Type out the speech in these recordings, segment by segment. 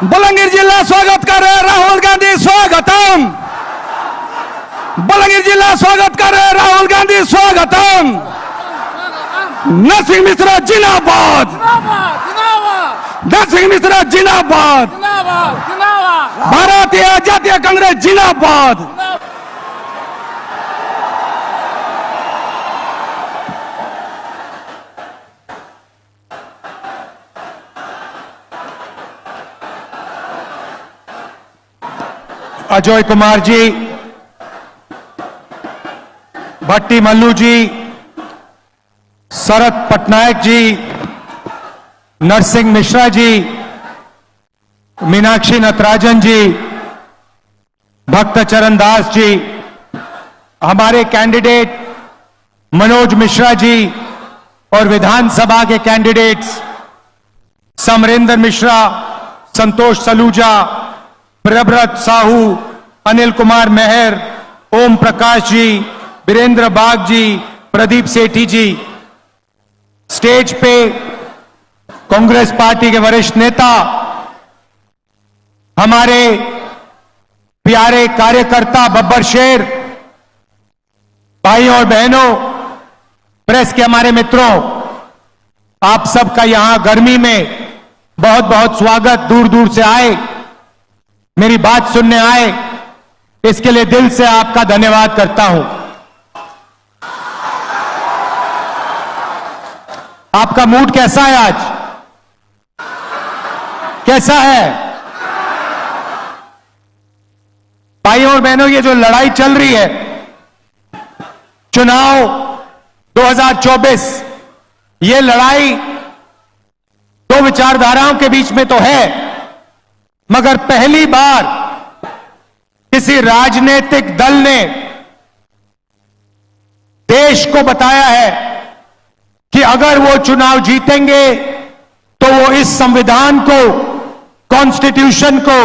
बलंगीर जिल्हा स्वागत करे राहुल गांधी स्वागतम। बलंगीर जिल्हा स्वागत करे राहुल गांधी स्वागतम। नरसिंह मिश्रा जिंदाबाद, नरसिंह मिश्रा जिंदाबाद, भारतीय जातीय कांग्रेस जिंदाबाद। अजय कुमार जी, भट्टी मल्लू जी, शरद पटनायक जी, नरसिंह मिश्रा जी, मीनाक्षी नटराजन जी, भक्त चरण दास जी, हमारे कैंडिडेट मनोज मिश्रा जी और विधानसभा के कैंडिडेट्स समरेंद्र मिश्रा, संतोष सलूजा, प्रभव्रत साहू, अनिल कुमार मेहर, ओम प्रकाश जी, वीरेंद्र बाग जी, प्रदीप सेठी जी। स्टेज पे कांग्रेस पार्टी के वरिष्ठ नेता, हमारे प्यारे कार्यकर्ता बब्बर शेर, भाई और बहनों, प्रेस के हमारे मित्रों, आप सबका यहां गर्मी में बहुत बहुत स्वागत। दूर दूर से आए, मेरी बात सुनने आए, इसके लिए दिल से आपका धन्यवाद करता हूं। आपका मूड कैसा है आज? कैसा है? भाइयों और बहनों, ये जो लड़ाई चल रही है, चुनाव 2024, ये लड़ाई दो विचारधाराओं के बीच में तो है, मगर पहली बार किसी राजनीतिक दल ने देश को बताया है कि अगर वो चुनाव जीतेंगे तो वो इस संविधान को, कॉन्स्टिट्यूशन को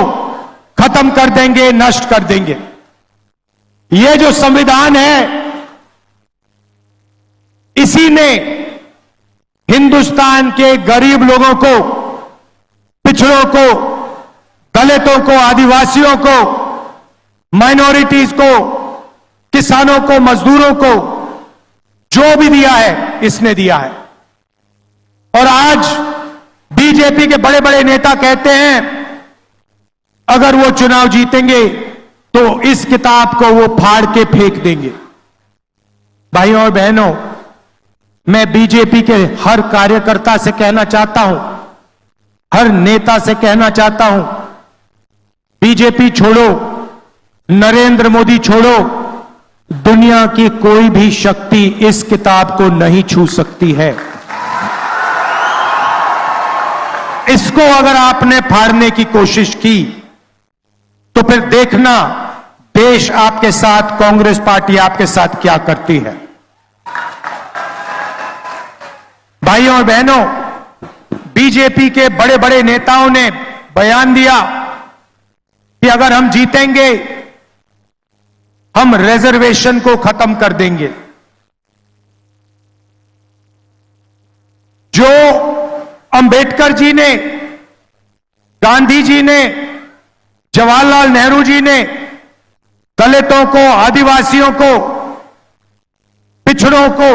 खत्म कर देंगे, नष्ट कर देंगे। ये जो संविधान है, इसी ने हिंदुस्तान के गरीब लोगों को, पिछड़ों को, दलितों को, आदिवासियों को, माइनॉरिटीज को, किसानों को, मजदूरों को जो भी दिया है, इसने दिया है। और आज बीजेपी के बड़े बड़े नेता कहते हैं अगर वो चुनाव जीतेंगे तो इस किताब को वो फाड़ के फेंक देंगे। भाइयों और बहनों, मैं बीजेपी के हर कार्यकर्ता से कहना चाहता हूं, हर नेता से कहना चाहता हूं, बीजेपी छोड़ो, नरेंद्र मोदी छोड़ो, दुनिया की कोई भी शक्ति इस किताब को नहीं छू सकती है। इसको अगर आपने फाड़ने की कोशिश की तो फिर देखना देश आपके साथ, कांग्रेस पार्टी आपके साथ क्या करती है। भाइयों और बहनों, बीजेपी के बड़े बड़े नेताओं ने बयान दिया कि अगर हम जीतेंगे हम रिजर्वेशन को खत्म कर देंगे। जो अंबेडकर जी ने, गांधी जी ने, जवाहरलाल नेहरू जी ने दलितों को, आदिवासियों को, पिछड़ों को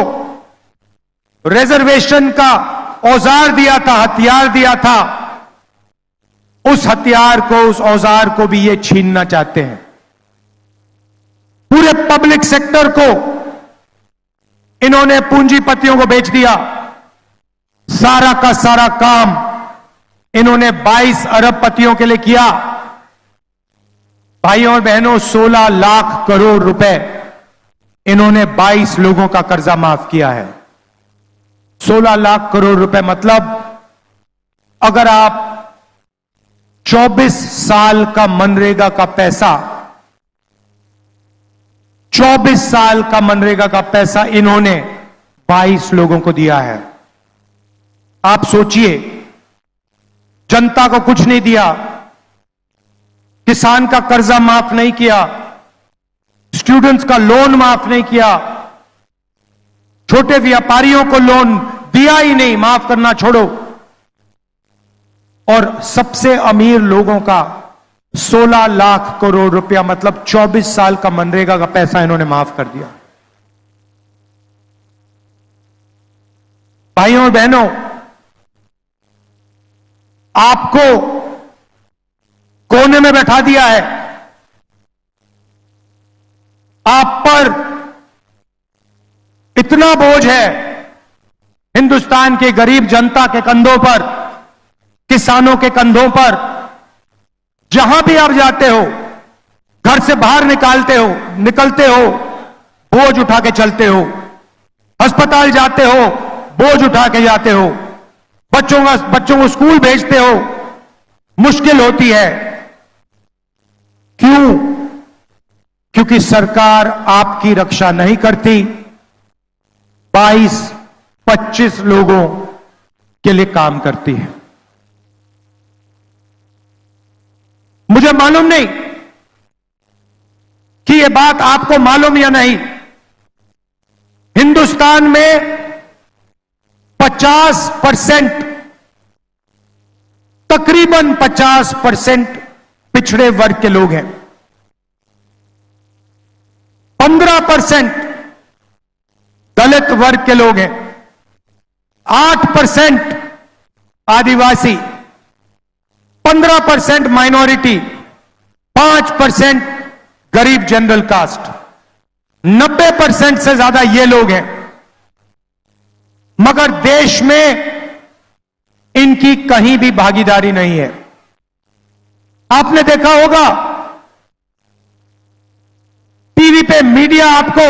रिजर्वेशन का औजार दिया था, हथियार दिया था, उस हथियार को, उस औजार को भी ये छीनना चाहते हैं। पूरे पब्लिक सेक्टर को इन्होंने पूंजीपतियों को बेच दिया। सारा का सारा काम इन्होंने 22 अरबपतियों के लिए किया। भाइयों और बहनों, 16 लाख करोड़ रुपए इन्होंने 22 लोगों का कर्जा माफ किया है। 16 लाख करोड़ रुपए मतलब अगर आप 24 साल का मनरेगा का पैसा, 24 साल का मनरेगा का पैसा इन्होंने 22 लोगों को दिया है। आप सोचिए, जनता को कुछ नहीं दिया, किसान का कर्जा माफ नहीं किया, स्टूडेंट्स का लोन माफ नहीं किया, छोटे व्यापारियों को लोन दिया ही नहीं, माफ करना छोड़ो। और सबसे अमीर लोगों का 16 लाख करोड़ रुपया, मतलब 24 साल का मनरेगा का पैसा इन्होंने माफ कर दिया। भाइयों और बहनों, आपको कोने में बैठा दिया है। आप पर इतना बोझ है हिंदुस्तान के गरीब जनता के कंधों पर, किसानों के कंधों पर। जहां भी आप जाते हो, घर से बाहर निकलते हो, बोझ उठा के चलते हो। अस्पताल जाते हो, बोझ उठा के जाते हो। बच्चों को स्कूल भेजते हो, मुश्किल होती है। क्यों? क्योंकि सरकार आपकी रक्षा नहीं करती। 22-25 लोगों के लिए काम करती है। मुझे मालूम नहीं कि यह बात आपको मालूम या नहीं। हिंदुस्तान में 50%, तकरीबन 50% पिछड़े वर्ग के लोग हैं। 15% दलित वर्ग के लोग हैं। 8% आदिवासी, 15% माइनॉरिटी, 5% गरीब जनरल कास्ट। 90% से ज्यादा ये लोग हैं। मगर देश में इनकी कहीं भी भागीदारी नहीं है। आपने देखा होगा टीवी पे मीडिया आपको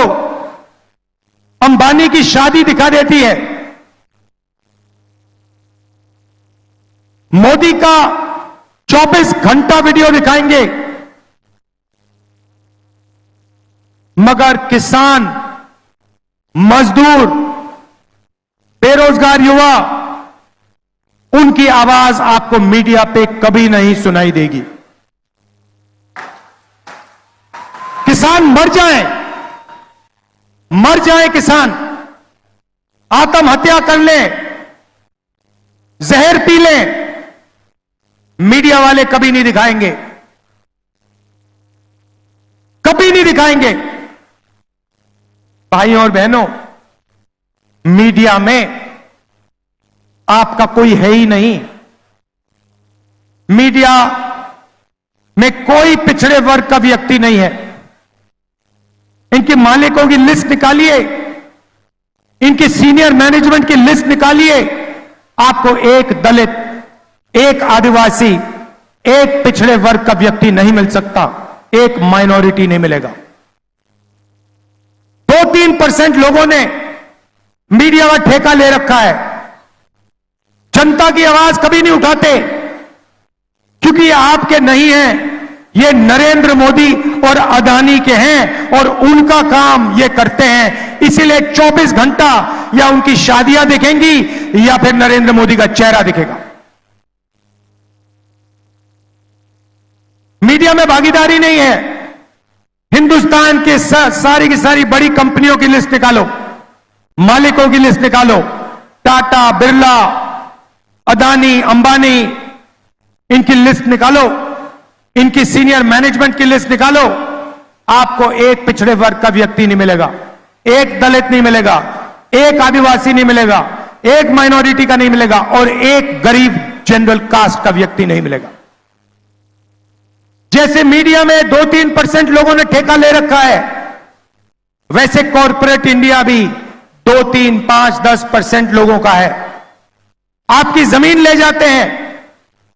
अंबानी की शादी दिखा देती है। मोदी का 24 घंटा वीडियो दिखाएंगे, मगर किसान, मजदूर, बेरोजगार युवा, उनकी आवाज आपको मीडिया पे कभी नहीं सुनाई देगी। किसान मर जाए किसान, आत्महत्या कर ले, जहर पी ले, मीडिया वाले कभी नहीं दिखाएंगे, कभी नहीं दिखाएंगे। भाइयों और बहनों, मीडिया में आपका कोई है ही नहीं। मीडिया में कोई पिछड़े वर्ग का व्यक्ति नहीं है। इनके मालिकों की लिस्ट निकालिए, इनके सीनियर मैनेजमेंट की लिस्ट निकालिए, आपको एक दलित, एक आदिवासी, एक पिछड़े वर्ग का व्यक्ति नहीं मिल सकता, एक माइनॉरिटी नहीं मिलेगा। 2-3% लोगों ने मीडिया का ठेका ले रखा है। जनता की आवाज कभी नहीं उठाते, क्योंकि ये आपके नहीं हैं, ये नरेंद्र मोदी और अदानी के हैं और उनका काम ये करते हैं। इसीलिए 24 घंटा या उनकी शादियां दिखेंगी या फिर नरेंद्र मोदी का चेहरा दिखेगा। मीडिया में भागीदारी नहीं है। हिंदुस्तान के सारी की सारी बड़ी कंपनियों की लिस्ट निकालो, मालिकों की लिस्ट निकालो, टाटा, बिरला, अदानी, अंबानी, इनकी लिस्ट निकालो, इनकी सीनियर मैनेजमेंट की लिस्ट निकालो। आपको एक पिछड़े वर्ग का व्यक्ति नहीं मिलेगा, एक दलित नहीं मिलेगा, एक आदिवासी नहीं मिलेगा, एक माइनॉरिटी का नहीं मिलेगा और एक गरीब जनरल कास्ट का व्यक्ति नहीं मिलेगा। जैसे मीडिया में 2-3% लोगों ने ठेका ले रखा है, वैसे कॉर्पोरेट इंडिया भी 2-3, 5, 10% लोगों का है। आपकी जमीन ले जाते हैं,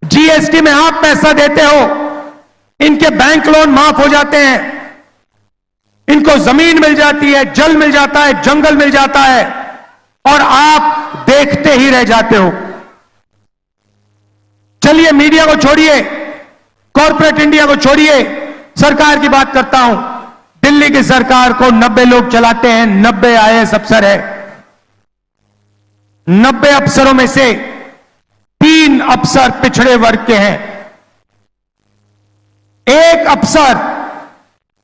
जीएसटी में आप पैसा देते हो, इनके बैंक लोन माफ हो जाते हैं, इनको जमीन मिल जाती है, जल मिल जाता है, जंगल मिल जाता है और आप देखते ही रह जाते हो। चलिए मीडिया को छोड़िए, कॉर्पोरेट इंडिया को छोड़िए, सरकार की बात करता हूं। दिल्ली की सरकार को 90 लोग चलाते हैं, 90 आईएएस अफसर है। 90 अफसरों में से 3 अफसर पिछड़े वर्ग के हैं, एक अफसर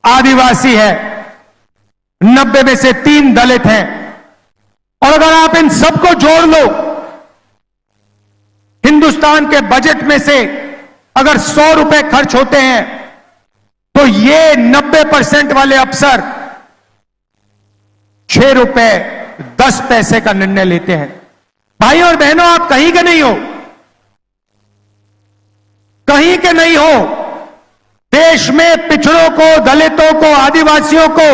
आदिवासी है, 90 में से 3 दलित हैं। और अगर आप इन सबको जोड़ लो हिंदुस्तान के बजट में से अगर 100 रुपए खर्च होते हैं तो ये 90% वाले अफसर 6 रुपए 10 पैसे का निर्णय लेते हैं। भाई और बहनों, आप कहीं के नहीं हो, कहीं के नहीं हो। देश में पिछड़ों को, दलितों को, आदिवासियों को,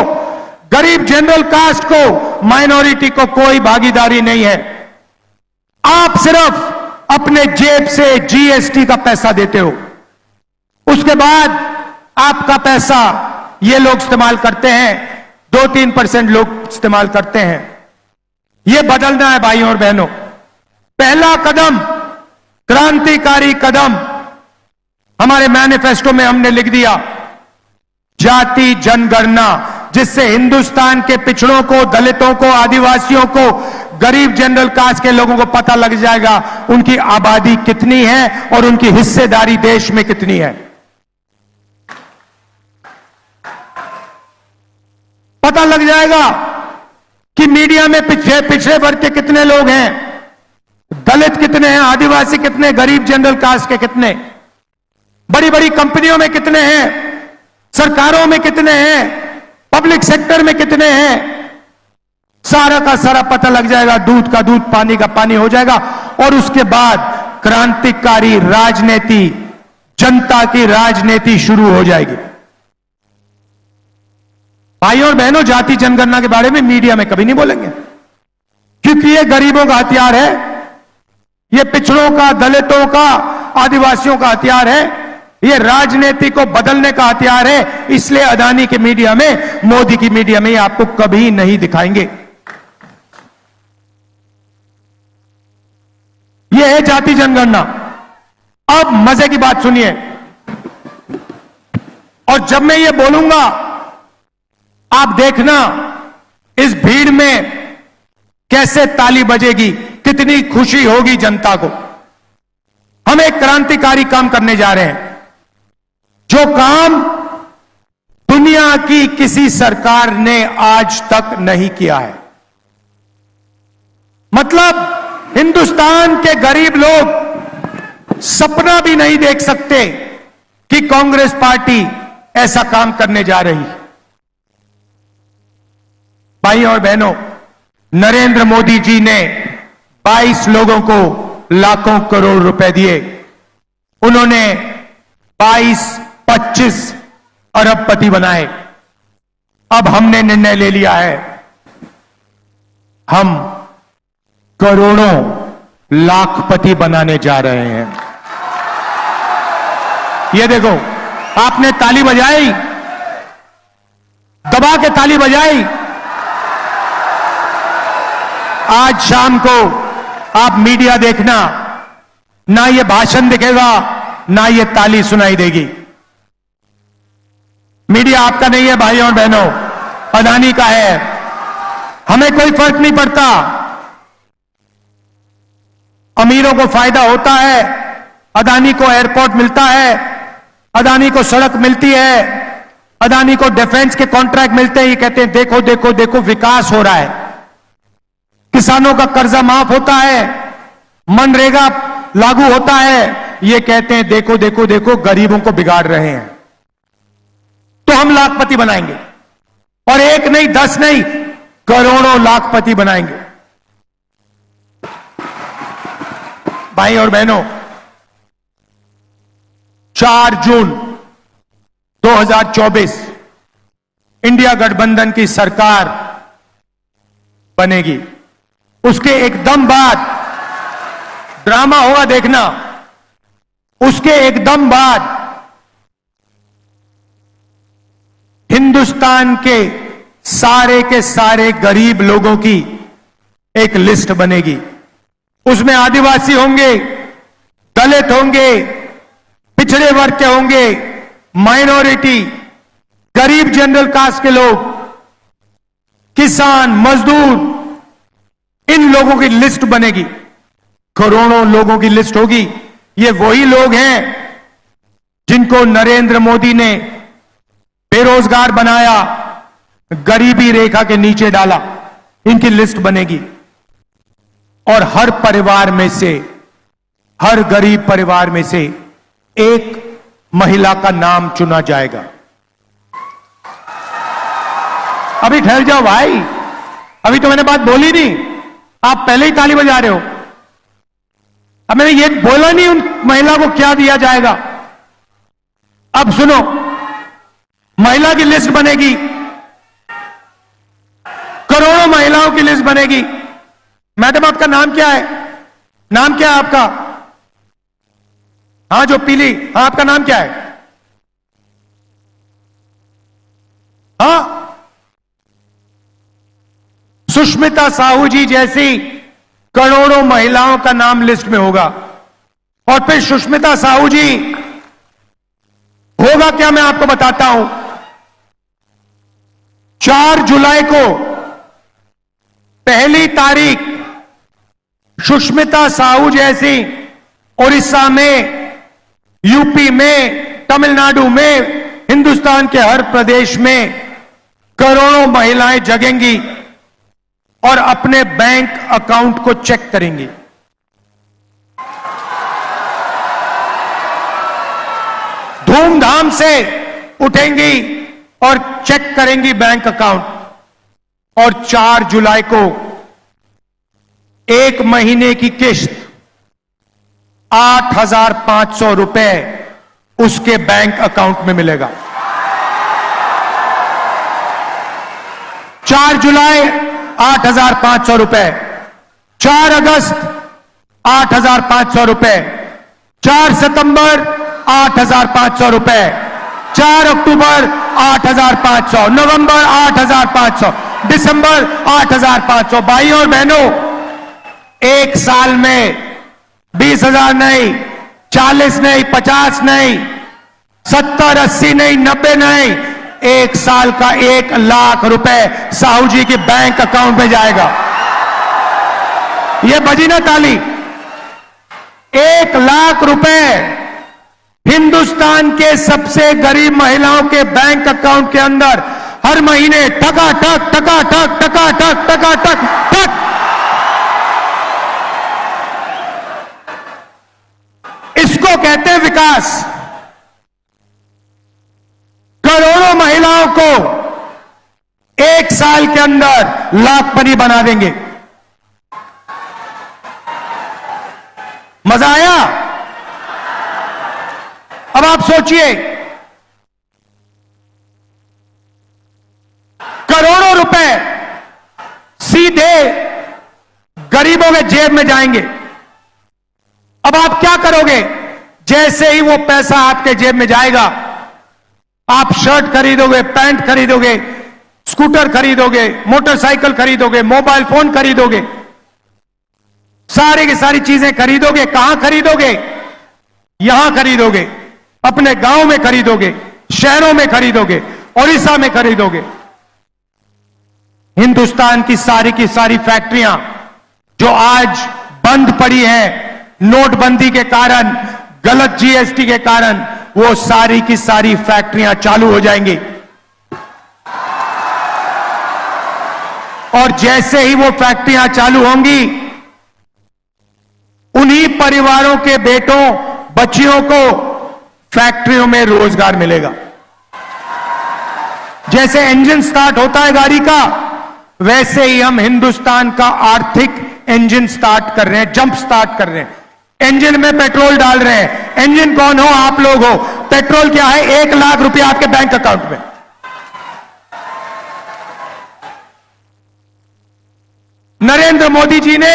गरीब जनरल कास्ट को, माइनॉरिटी को कोई भागीदारी नहीं है। आप सिर्फ अपने जेब से जीएसटी का पैसा देते हो, उसके बाद आपका पैसा ये लोग इस्तेमाल करते हैं, 2-3% लोग इस्तेमाल करते हैं। ये बदलना है भाइयों और बहनों। पहला कदम, क्रांतिकारी कदम हमारे मैनिफेस्टो में हमने लिख दिया, जाति जनगणना, जिससे हिंदुस्तान के पिछड़ों को, दलितों को, आदिवासियों को, गरीब जनरल कास्ट के लोगों को पता लग जाएगा उनकी आबादी कितनी है और उनकी हिस्सेदारी देश में कितनी है। पता लग जाएगा कि मीडिया में पिछड़े वर्ग के कितने लोग हैं, दलित कितने हैं, आदिवासी कितने, गरीब जनरल कास्ट के कितने, बड़ी बड़ी कंपनियों में कितने हैं, सरकारों में कितने हैं, पब्लिक सेक्टर में कितने हैं। सारा का सारा पता लग जाएगा, दूध का दूध, पानी का पानी हो जाएगा। और उसके बाद क्रांतिकारी राजनीति, जनता की राजनीति शुरू हो जाएगी। भाइयों और बहनों, जाति जनगणना के बारे में मीडिया में कभी नहीं बोलेंगे, क्योंकि ये गरीबों का हथियार है, ये पिछड़ों का, दलितों का, आदिवासियों का हथियार है, ये राजनीति को बदलने का हथियार है। इसलिए अदानी की मीडिया में, मोदी की मीडिया में आपको कभी नहीं दिखाएंगे। यह है जाति जनगणना। अब मजे की बात सुनिए, और जब मैं ये बोलूंगा आप देखना इस भीड़ में कैसे ताली बजेगी, कितनी खुशी होगी जनता को। हम एक क्रांतिकारी काम करने जा रहे हैं, जो काम दुनिया की किसी सरकार ने आज तक नहीं किया है। मतलब हिंदुस्तान के गरीब लोग सपना भी नहीं देख सकते कि कांग्रेस पार्टी ऐसा काम करने जा रही है। भाई और बहनों, नरेंद्र मोदी जी ने 22 लोगों को लाखों करोड़ रुपए दिए। उन्होंने 22-25 अरबपति बनाए। अब हमने निर्णय ले लिया है, हम करोड़ों लाखपति बनाने जा रहे हैं। ये देखो, आपने ताली बजाई, दबा के ताली बजाई। आज शाम को आप मीडिया देखना, ना ये भाषण दिखेगा, ना ये ताली सुनाई देगी। मीडिया आपका नहीं है भाइयों और बहनों, अदानी का है। हमें कोई फर्क नहीं पड़ता। अमीरों को फायदा होता है, अदानी को एयरपोर्ट मिलता है, अदानी को सड़क मिलती है, अदानी को डिफेंस के कॉन्ट्रैक्ट मिलते हैं। ये कहते हैं देखो देखो देखो विकास हो रहा है, किसानों का कर्जा माफ होता है, मनरेगा लागू होता है। ये कहते हैं देखो देखो देखो गरीबों को बिगाड़ रहे हैं। तो हम लाखपति बनाएंगे, और एक नहीं, 10 नहीं, करोड़ों लाखपति बनाएंगे। भाई और बहनों, 4 जून 2024 इंडिया गठबंधन की सरकार बनेगी। उसके एकदम बाद ड्रामा होगा, देखना। उसके एकदम बाद हिंदुस्तान के सारे गरीब लोगों की एक लिस्ट बनेगी। उसमें आदिवासी होंगे, दलित होंगे, पिछड़े वर्ग के होंगे, माइनॉरिटी, गरीब जनरल कास्ट के लोग, किसान, मजदूर, इन लोगों की लिस्ट बनेगी। करोड़ों लोगों की लिस्ट होगी। ये वही लोग हैं जिनको नरेंद्र मोदी ने बेरोजगार बनाया, गरीबी रेखा के नीचे डाला। इनकी लिस्ट बनेगी, और हर परिवार में से हर गरीब परिवार में से एक महिला का नाम चुना जाएगा। अभी ठहर जाओ भाई, अभी तो मैंने बात बोली नहीं, आप पहले ही ताली बजा रहे हो। अब मैंने ये बोला नहीं उन महिला को क्या दिया जाएगा। अब सुनो, महिला की लिस्ट बनेगी, करोड़ों महिलाओं की लिस्ट बनेगी। मैडम आपका नाम क्या है? नाम क्या है आपका? हाँ जो पीली, हाँ आपका नाम क्या है? हाँ सुष्मिता साहू जी जैसी करोड़ों महिलाओं का नाम लिस्ट में होगा। और फिर सुष्मिता साहू जी होगा क्या, मैं आपको बताता हूं। 4 जुलाई को पहली तारीख सुष्मिता साहू जैसी उड़ीसा में, यूपी में, तमिलनाडु में, हिंदुस्तान के हर प्रदेश में करोड़ों महिलाएं जगेंगी और अपने बैंक अकाउंट को चेक करेंगी। धूमधाम से उठेंगी और चेक करेंगी बैंक अकाउंट। और 4 जुलाई को 1 महीने की किस्त 8,500 रुपए उसके बैंक अकाउंट में मिलेगा। 4 जुलाई 8,500 रुपए, 4 अगस्त 8,500 रुपए, 4 सितंबर 8,500 रुपए, 4 अक्टूबर 8,500, नवंबर 8,500, दिसंबर 8,500। भाइयों और बहनों, एक साल में 20,000 नहीं, 40 नहीं, 50 नहीं, 70, 80 नहीं, 90 नहीं, एक साल का 1 लाख रुपए साहू जी के बैंक अकाउंट में जाएगा। यह बजी ना ताली। 1 लाख रुपए हिंदुस्तान के सबसे गरीब महिलाओं के बैंक अकाउंट के अंदर हर महीने टकाटक टकाटक टकाटक टकाटक टक। इसको कहते हैं विकास। करोड़ों महिलाओं को 1 साल के अंदर लाखपति बना देंगे। मजा आया? अब आप सोचिए, करोड़ों रुपए सीधे गरीबों के जेब में जाएंगे। अब आप क्या करोगे? जैसे ही वो पैसा आपके जेब में जाएगा, आप शर्ट खरीदोगे, पैंट खरीदोगे, स्कूटर खरीदोगे, मोटरसाइकिल खरीदोगे, मोबाइल फोन खरीदोगे, सारी की सारी चीजें खरीदोगे। कहां खरीदोगे? यहां खरीदोगे, अपने गांव में खरीदोगे, शहरों में खरीदोगे, उड़ीसा में खरीदोगे। हिंदुस्तान की सारी फैक्ट्रियां जो आज बंद पड़ी हैं नोटबंदी के कारण, गलत जीएसटी के कारण, वो सारी की सारी फैक्ट्रियां चालू हो जाएंगी। और जैसे ही वो फैक्ट्रियां चालू होंगी, उन्हीं परिवारों के बेटों बच्चियों को फैक्ट्रियों में रोजगार मिलेगा। जैसे इंजन स्टार्ट होता है गाड़ी का, वैसे ही हम हिंदुस्तान का आर्थिक इंजन स्टार्ट कर रहे हैं, जंप स्टार्ट कर रहे हैं। इंजन में पेट्रोल डाल रहे हैं। इंजन कौन हो? आप लोग हो। पेट्रोल क्या है? 1 लाख रुपया आपके बैंक अकाउंट में। नरेंद्र मोदी जी ने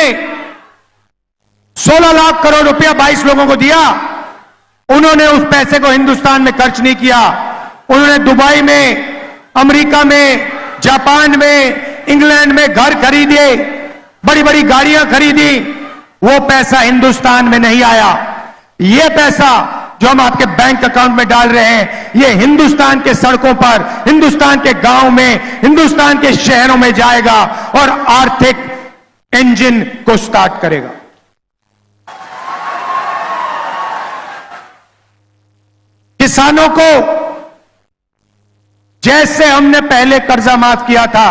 16 लाख करोड़ रुपया 22 लोगों को दिया। उन्होंने उस पैसे को हिंदुस्तान में खर्च नहीं किया। उन्होंने दुबई में, अमेरिका में, जापान में, इंग्लैंड में घर खरीदे, बड़ी बड़ी गाड़ियां खरीदी। वो पैसा हिंदुस्तान में नहीं आया। ये पैसा जो हम आपके बैंक अकाउंट में डाल रहे हैं, ये हिंदुस्तान के सड़कों पर, हिंदुस्तान के गांव में, हिंदुस्तान के शहरों में जाएगा और आर्थिक इंजन को स्टार्ट करेगा। किसानों को जैसे हमने पहले कर्जा माफ किया था,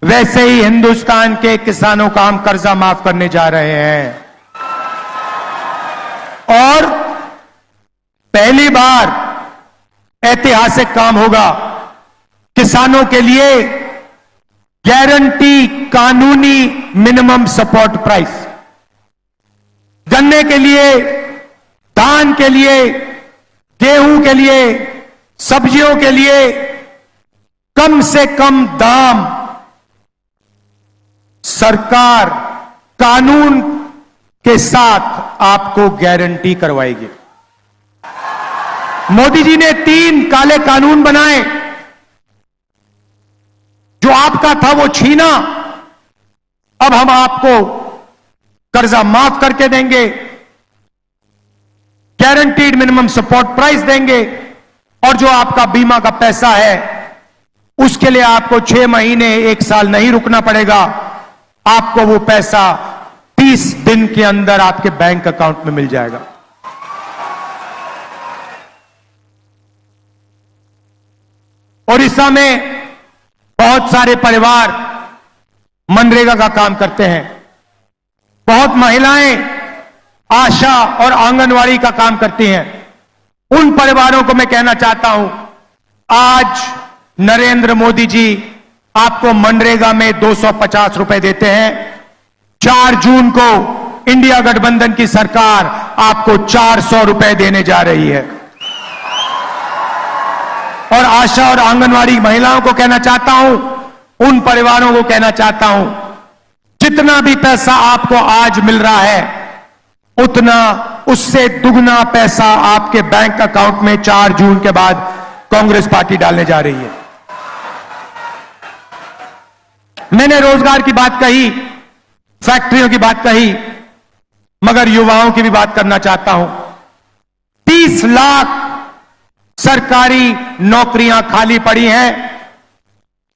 वैसे ही हिंदुस्तान के किसानों का हम कर्जा माफ करने जा रहे हैं। और पहली बार ऐतिहासिक काम होगा, किसानों के लिए गारंटी कानूनी मिनिमम सपोर्ट प्राइस, गन्ने के लिए, धान के लिए, गेहूं के लिए, सब्जियों के लिए कम से कम दाम सरकार कानून के साथ आपको गारंटी करवाएगी। मोदी जी ने 3 काले कानून बनाए, जो आपका था वो छीना, अब हम आपको कर्जा माफ करके देंगे, गारंटीड मिनिमम सपोर्ट प्राइस देंगे, और जो आपका बीमा का पैसा है उसके लिए आपको 6 महीने 1 साल नहीं रुकना पड़ेगा, आपको वो पैसा 30 दिन के अंदर आपके बैंक अकाउंट में मिल जाएगा। ओडिशा में बहुत सारे परिवार मनरेगा का काम करते हैं, बहुत महिलाएं आशा और आंगनवाड़ी का काम करती हैं। उन परिवारों को मैं कहना चाहता हूं, आज नरेंद्र मोदी जी आपको मनरेगा में 250 रुपए देते हैं। 4 जून को इंडिया गठबंधन की सरकार आपको 400 रुपए देने जा रही है। और आशा और आंगनवाड़ी महिलाओं को कहना चाहता हूं, उन परिवारों को कहना चाहता हूं, जितना भी पैसा आपको आज मिल रहा है उतना, उससे दुगना पैसा आपके बैंक अकाउंट में 4 जून के बाद कांग्रेस पार्टी डालने जा रही है। मैंने रोजगार की बात कही, फैक्ट्रियों की बात कही, मगर युवाओं की भी बात करना चाहता हूं। 30 लाख सरकारी नौकरियां खाली पड़ी हैं,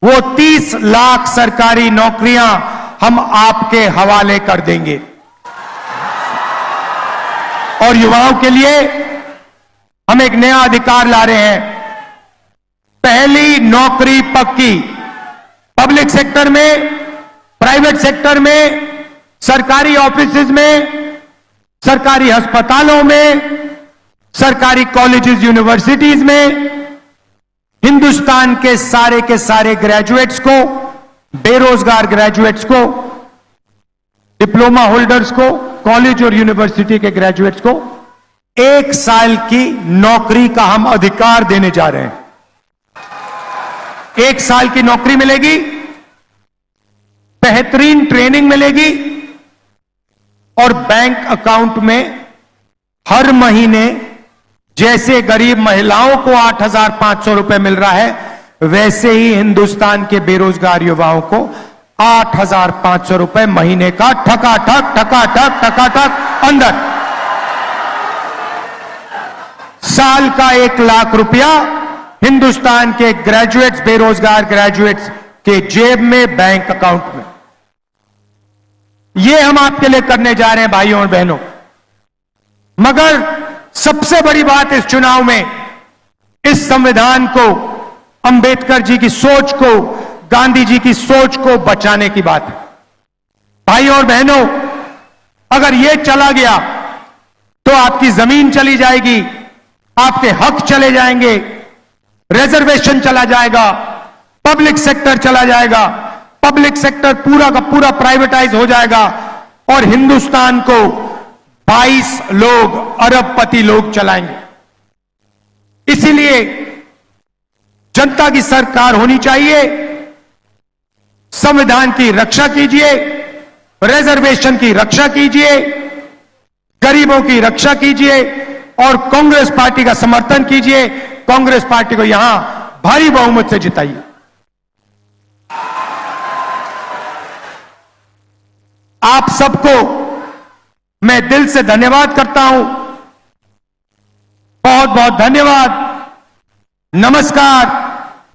वो 30 लाख सरकारी नौकरियां हम आपके हवाले कर देंगे। और युवाओं के लिए हम एक नया अधिकार ला रहे हैं, पहली नौकरी पक्की। पब्लिक सेक्टर में, प्राइवेट सेक्टर में, सरकारी ऑफिसेज में, सरकारी अस्पतालों में, सरकारी कॉलेजेस यूनिवर्सिटीज में हिंदुस्तान के सारे ग्रेजुएट्स को, बेरोजगार ग्रेजुएट्स को, डिप्लोमा होल्डर्स को, कॉलेज और यूनिवर्सिटी के ग्रेजुएट्स को 1 साल की नौकरी का हम अधिकार देने जा रहे हैं। 1 साल की नौकरी मिलेगी, बेहतरीन ट्रेनिंग मिलेगी और बैंक अकाउंट में हर महीने जैसे गरीब महिलाओं को 8,500 रुपए मिल रहा है, वैसे ही हिंदुस्तान के बेरोजगार युवाओं को 8,500 रुपए महीने का ठकाठक अंदर। साल का 1 लाख रुपया हिंदुस्तान के ग्रेजुएट्स, बेरोजगार ग्रेजुएट्स के जेब में, बैंक अकाउंट में। ये हम आपके लिए करने जा रहे हैं भाइयों और बहनों। मगर सबसे बड़ी बात इस चुनाव में, इस संविधान को, अंबेडकर जी की सोच को, गांधी जी की सोच को बचाने की बात है। भाइयों और बहनों, अगर यह चला गया तो आपकी जमीन चली जाएगी, आपके हक चले जाएंगे, रिजर्वेशन चला जाएगा, पब्लिक सेक्टर चला जाएगा, पब्लिक सेक्टर पूरा का पूरा प्राइवेटाइज हो जाएगा और हिंदुस्तान को 22 लोग, अरबपति लोग चलाएंगे। इसीलिए जनता की सरकार होनी चाहिए। संविधान की रक्षा कीजिए, रिजर्वेशन की रक्षा कीजिए, गरीबों की रक्षा कीजिए और कांग्रेस पार्टी का समर्थन कीजिए। कांग्रेस पार्टी को यहां भारी बहुमत से जिताइए। आप सबको मैं दिल से धन्यवाद करता हूं। बहुत बहुत धन्यवाद। नमस्कार।